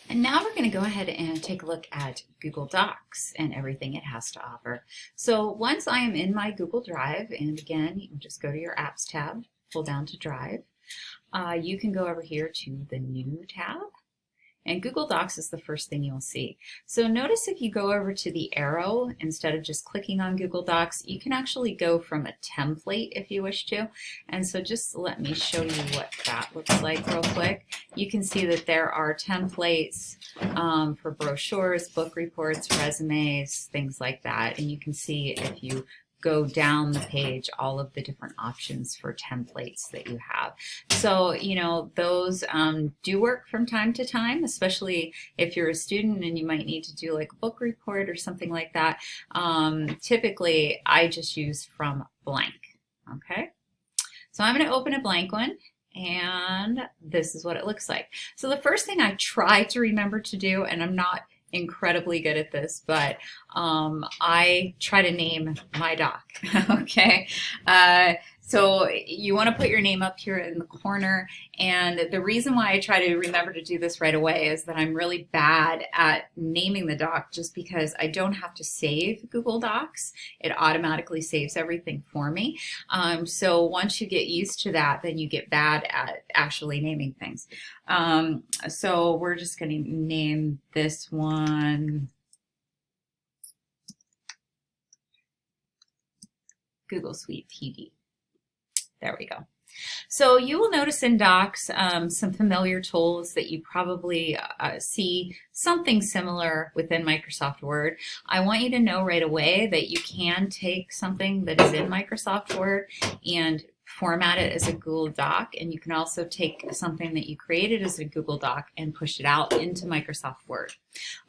And now we're going to go ahead and take a look at Google Docs and everything it has to offer. So once I am in my Google Drive, and again, you can just go to your Apps tab, pull down to Drive. You can go over here to the New tab, and Google Docs is the first thing you'll see. So notice if you go over to the arrow, instead of just clicking on Google Docs, you can actually go from a template if you wish to. And so just let me show you what that looks like real quick. You can see that there are templates for brochures, book reports, resumes, things like that. And you can see if you go down the page all of the different options for templates that you have. So, you know, those do work from time to time, especially if you're a student and you might need to do like a book report or something like that. Typically, I just use from blank, okay? So I'm going to open a blank one, and this is what it looks like. So the first thing I try to remember to do, and I'm not incredibly good at this, but I try to name my doc. Okay, so you want to put your name up here in the corner, and the reason why I try to remember to do this right away is that I'm really bad at naming the doc, just because I don't have to save Google Docs. It automatically saves everything for me. So once you get used to that, then you get bad at actually naming things. So we're just going to name this one Google Suite PD. There we go. So you will notice in Docs some familiar tools that you probably see something similar within Microsoft Word. I want you to know right away that you can take something that is in Microsoft Word and format it as a Google Doc, and you can also take something that you created as a Google Doc and push it out into Microsoft Word.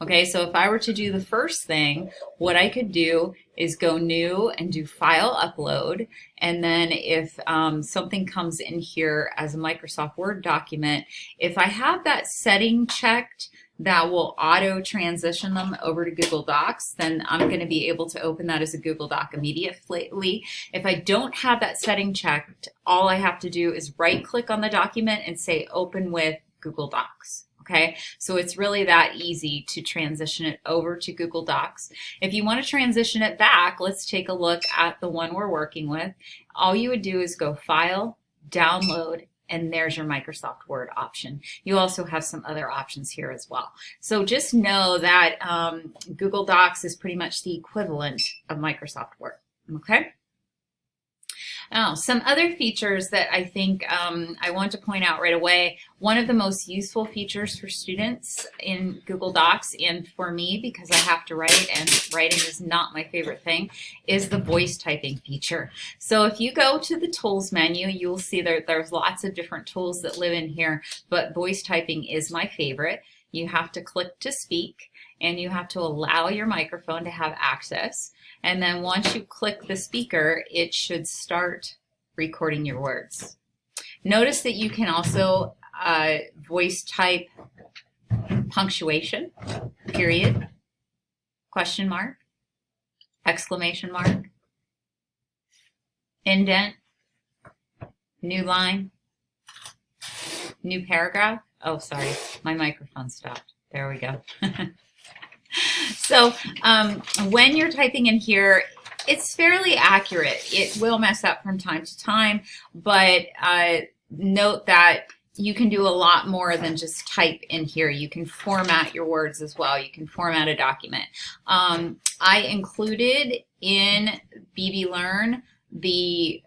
Okay, so if I were to do the first thing, what I could do is go New and do File Upload, and then if something comes in here as a Microsoft Word document, if I have that setting checked that will auto transition them over to Google Docs, then I'm going to be able to open that as a Google Doc immediately. If I don't have that setting checked, all I have to do is right click on the document and say Open with Google Docs. Okay, so it's really that easy to transition it over to Google Docs. If you want to transition it back, let's take a look at the one we're working with. All you would do is go File, Download, and there's your Microsoft Word option. You also have some other options here as well. So just know that Google Docs is pretty much the equivalent of Microsoft Word, okay? Now, some other features that I think I want to point out right away. One of the most useful features for students in Google Docs, and for me, because I have to write, and writing is not my favorite thing, is the voice typing feature. So if you go to the Tools menu, you'll see there's lots of different tools that live in here, but voice typing is my favorite. You have to click to speak, and you have to allow your microphone to have access. And then once you click the speaker, it should start recording your words. Notice that you can also voice type punctuation, period, question mark, exclamation mark, indent, new line, new paragraph. Oh, sorry, my microphone stopped. There we go. So when you're typing in here, it's fairly accurate. It will mess up from time to time, but note that you can do a lot more than just type in here. You can format your words as well. You can format a document. I included in BB Learn the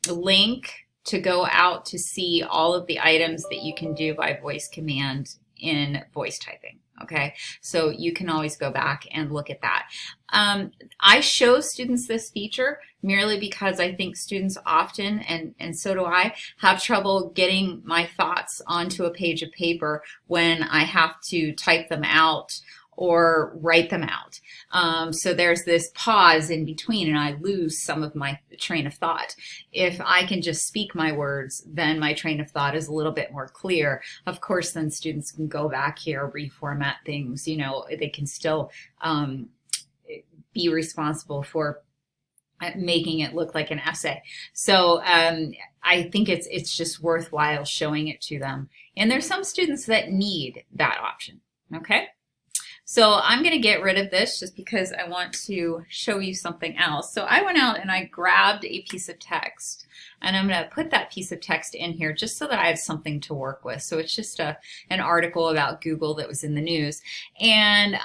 link to go out to see all of the items that you can do by voice command in voice typing. Okay, so you can always go back and look at that. I show students this feature merely because I think students often, and so do I, have trouble getting my thoughts onto a page of paper when I have to type them out or write them out. So there's this pause in between, and I lose some of my train of thought. If I can just speak my words, then my train of thought is a little bit more clear. Of course, then students can go back here, reformat things. You know, they can still be responsible for making it look like an essay. So I think it's just worthwhile showing it to them. And there's some students that need that option. Okay. So I'm going to get rid of this just because I want to show you something else. So I went out and I grabbed a piece of text, and I'm going to put that piece of text in here just so that I have something to work with. So it's just an article about Google that was in the news. And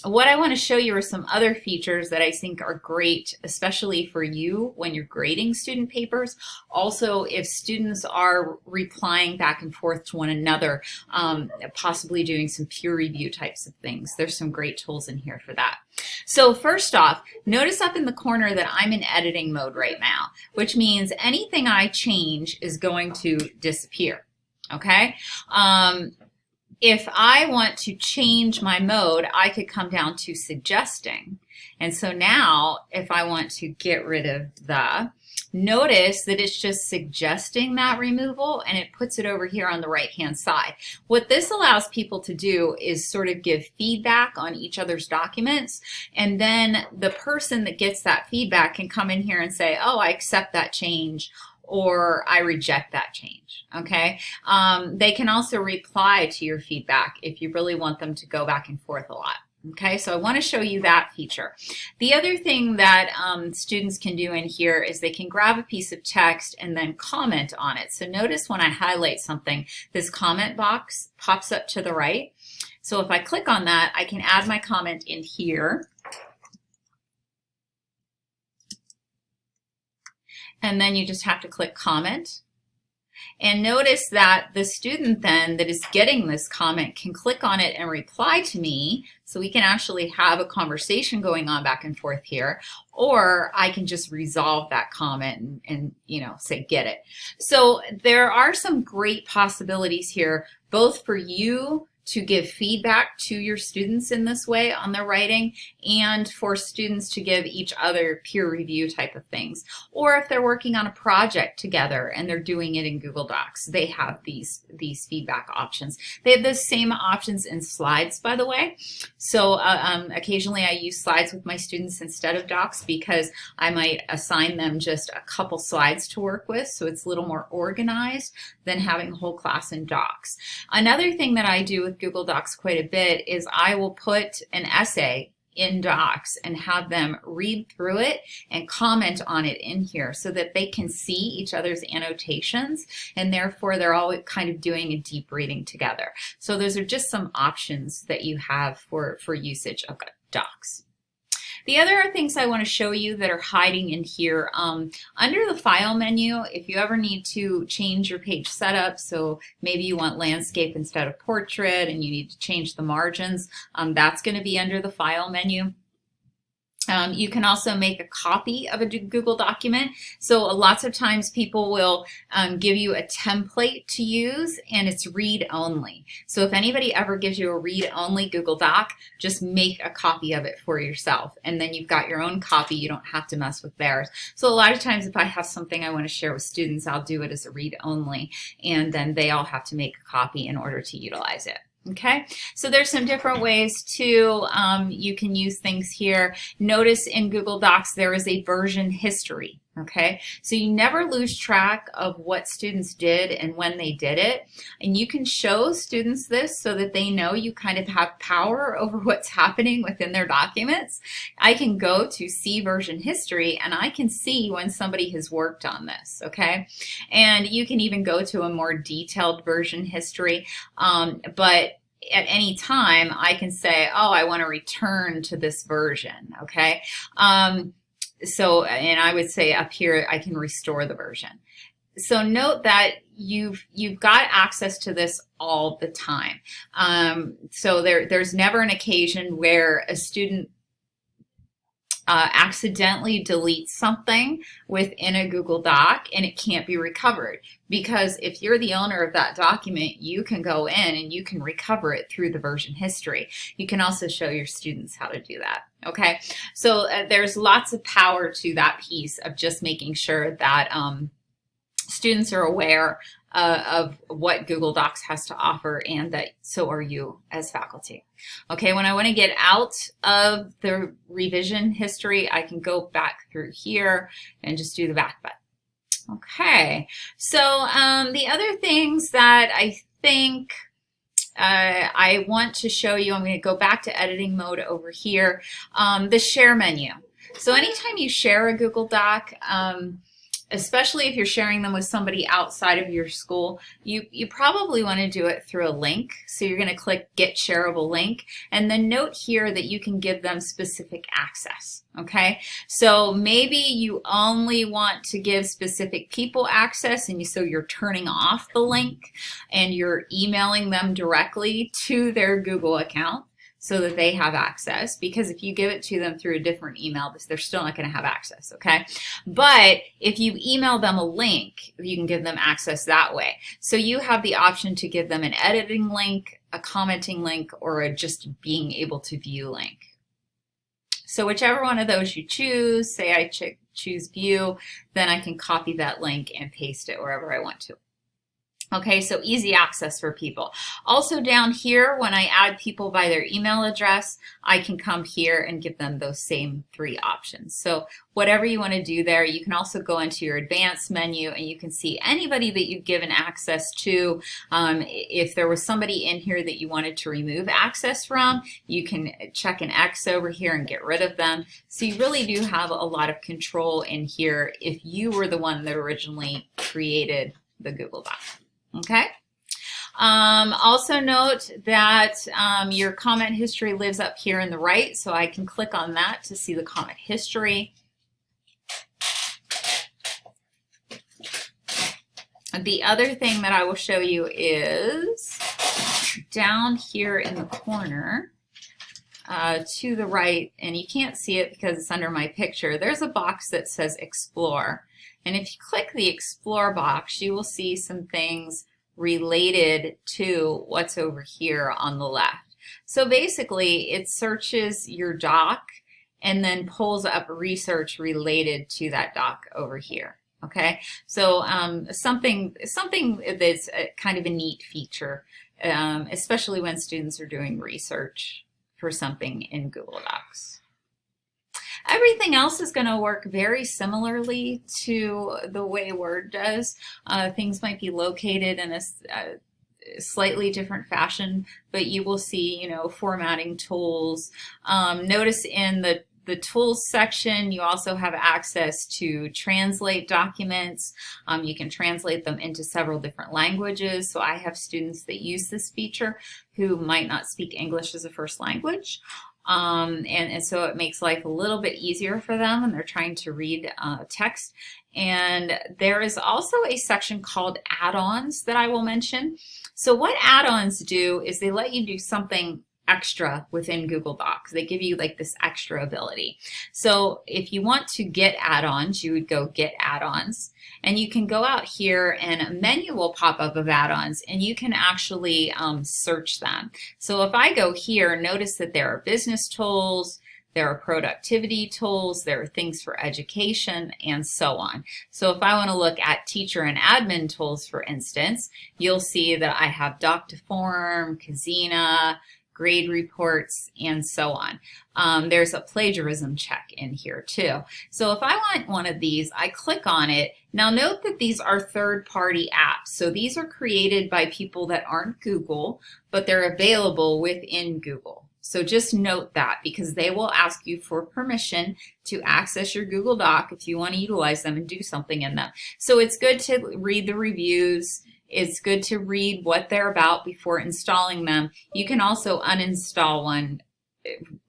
what I want to show you are some other features that I think are great, especially for you when you're grading student papers. Also, if students are replying back and forth to one another, possibly doing some peer review types of things. There's some great tools in here for that. So first off, notice up in the corner that I'm in editing mode right now, which means anything I change is going to disappear. Okay? If I want to change my mode, I could come down to suggesting. And so now, if I want to get rid of the, notice that it's just suggesting that removal, and it puts it over here on the right-hand side. What this allows people to do is sort of give feedback on each other's documents, and then the person that gets that feedback can come in here and say, oh, I accept that change, or I reject that change, okay? They can also reply to your feedback if you really want them to go back and forth a lot, okay? So I want to show you that feature. The other thing that students can do in here is they can grab a piece of text and then comment on it. So notice when I highlight something, this comment box pops up to the right. So if I click on that, I can add my comment in here. And then you just have to click comment. And notice that the student then that is getting this comment can click on it and reply to me, so we can actually have a conversation going on back and forth here, or I can just resolve that comment and you know, say get it. So there are some great possibilities here, both for you to give feedback to your students in this way on their writing, and for students to give each other peer review type of things. Or if they're working on a project together and they're doing it in Google Docs, they have these feedback options. They have those same options in slides, by the way. So occasionally I use slides with my students instead of docs because I might assign them just a couple slides to work with, so it's a little more organized than having a whole class in docs. Another thing that I do with Google Docs quite a bit is I will put an essay in docs and have them read through it and comment on it in here so that they can see each other's annotations, and therefore they're all kind of doing a deep reading together. So those are just some options that you have for usage of docs. The other things I want to show you that are hiding in here, under the File menu, if you ever need to change your page setup, so maybe you want landscape instead of portrait and you need to change the margins, that's going to be under the File menu. You can also make a copy of a Google document. So lots of times people will give you a template to use, and it's read-only. So if anybody ever gives you a read-only Google Doc, just make a copy of it for yourself, and then you've got your own copy. You don't have to mess with theirs. So a lot of times if I have something I want to share with students, I'll do it as a read-only, and then they all have to make a copy in order to utilize it. Okay, so there's some different ways too. You can use things here. Notice in Google Docs there is a version history. Okay, so you never lose track of what students did and when they did it, and you can show students this so that they know you kind of have power over what's happening within their documents. I can go to see version history and I can see when somebody has worked on this. Okay, and you can even go to a more detailed version history, but at any time I can say, oh, I want to return to this version. Okay, so, and I would say up here, I can restore the version. So note that you've got access to this all the time. So there's never an occasion where a student accidentally deletes something within a Google Doc and it can't be recovered, because if you're the owner of that document, you can go in and you can recover it through the version history. You can also show your students how to do that. Okay, so there's lots of power to that piece of just making sure that students are aware of what Google Docs has to offer, and that so are you as faculty. Okay, when I want to get out of the revision history, I can go back through here and just do the back button. Okay, so the other things that I think I want to show you, I'm going to go back to editing mode over here, the share menu. So anytime you share a Google Doc, especially if you're sharing them with somebody outside of your school, you probably want to do it through a link. So you're going to click Get Shareable Link, and then note here that you can give them specific access. Okay, so maybe you only want to give specific people access, and so you're turning off the link and you're emailing them directly to their Google account so that they have access, because if you give it to them through a different email, they're still not going to have access, okay? But if you email them a link, you can give them access that way. So you have the option to give them an editing link, a commenting link, or a just being able to view link. So whichever one of those you choose, say I choose view, then I can copy that link and paste it wherever I want to. Okay, so easy access for people. Also down here, when I add people by their email address, I can come here and give them those same 3 options. So whatever you want to do there, you can also go into your advanced menu and you can see anybody that you've given access to. If there was somebody in here that you wanted to remove access from, you can check an X over here and get rid of them. So you really do have a lot of control in here if you were the one that originally created the Google Doc. Okay. Also note that your comment history lives up here in the right, so I can click on that to see the comment history. The other thing that I will show you is down here in the corner to the right, and you can't see it because it's under my picture, there's a box that says Explore. And if you click the Explore box, you will see some things related to what's over here on the left. So basically, it searches your doc and then pulls up research related to that doc over here. Okay, so something that's kind of a neat feature, especially when students are doing research for something in Google Docs. Everything else is going to work very similarly to the way Word does. Things might be located in a slightly different fashion, but you will see, you know, formatting tools. Notice in the tools section, you also have access to translate documents. You can translate them into several different languages. So I have students that use this feature who might not speak English as a first language. And so it makes life a little bit easier for them when they're trying to read text. And there is also a section called add-ons that I will mention. So what add-ons do is they let you do something extra within Google Docs. They give you like this extra ability. So if you want to get add-ons, you would go get add-ons, and you can go out here and a menu will pop up of add-ons and you can actually search them. So if I go here, notice that there are business tools, there are productivity tools, there are things for education, and so on. So if I want to look at teacher and admin tools, for instance, you'll see that I have Doc2Form, Kazina, grade reports, and so on. There's a plagiarism check in here too. So if I want one of these, I click on it. Now note that these are third-party apps. So these are created by people that aren't Google, but they're available within Google. So just note that, because they will ask you for permission to access your Google Doc if you want to utilize them and do something in them. So it's good to read the reviews. It's good to read what they're about before installing them. You can also uninstall one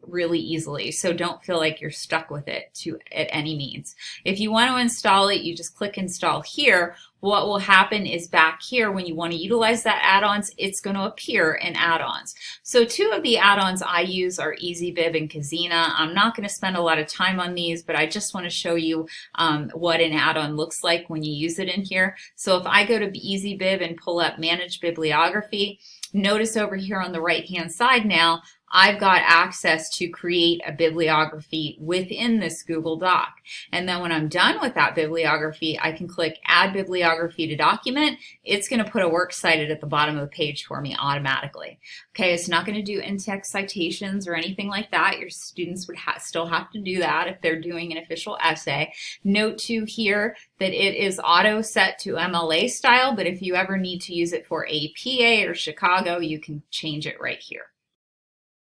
really easily, so don't feel like you're stuck with it at any means. If you want to install it, you just click install here. What will happen is back here, when you want to utilize that add-ons, it's going to appear in add-ons. So 2 of the add-ons I use are Easybib and Kazina. I'm not going to spend a lot of time on these, but I just want to show you what an add-on looks like when you use it in here. So if I go to Easybib and pull up Manage Bibliography, notice over here on the right-hand side now, I've got access to create a bibliography within this Google Doc. And then when I'm done with that bibliography, I can click Add Bibliography to Document. It's going to put a works cited at the bottom of the page for me automatically. Okay, it's not going to do in-text citations or anything like that. Your students would still have to do that if they're doing an official essay. Note too here that it is auto set to MLA style, but if you ever need to use it for APA or Chicago, you can change it right here.